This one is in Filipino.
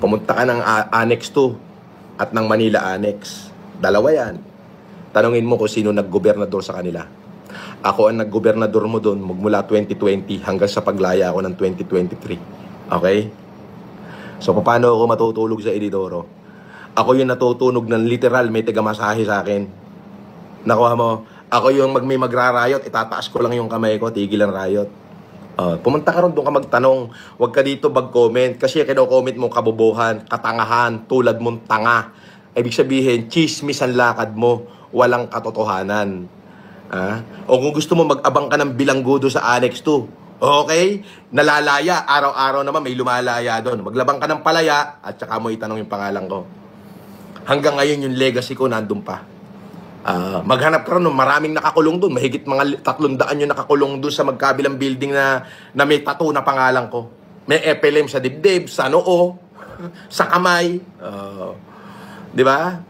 Pumunta ka ng Annex 2 at ng Manila Annex. Dalawa yan. Tanungin mo kung sino naggobernador sa kanila. Ako ang naggobernador mo doon magmula 2020 hanggang sa paglaya ako ng 2023. Okay? So, paano ako matutulog sa Isidoro? Ako yung natutunog ng literal, may tigamasahe sa akin. Nakuha mo? Ako yung may magrarayot, itataas ko lang yung kamay ko, tigil ang rayot. Pumunta ka ron, doon ka magtanong. Huwag ka dito mag-comment. Kasi kino-comment mo kabobohan, katangahan, tulad mong tanga. Ibig sabihin, chismis ang lakad mo, walang katotohanan. O kung gusto mo mag-abang ka ng bilanggo sa Annex 2, okay? Nalalaya, araw-araw naman may lumalaya doon. Maglabang ka ng palaya at saka mo itanong yung pangalan ko. Hanggang ngayon yung legacy ko nandun pa. Maghanap ka rin ng maraming nakakulong doon. Mahigit mga 300 yung nakakulong doon sa magkabilang building na may tattoo na pangalan ko. May FLM sa dibdib, sa noo, sa kamay. Di ba?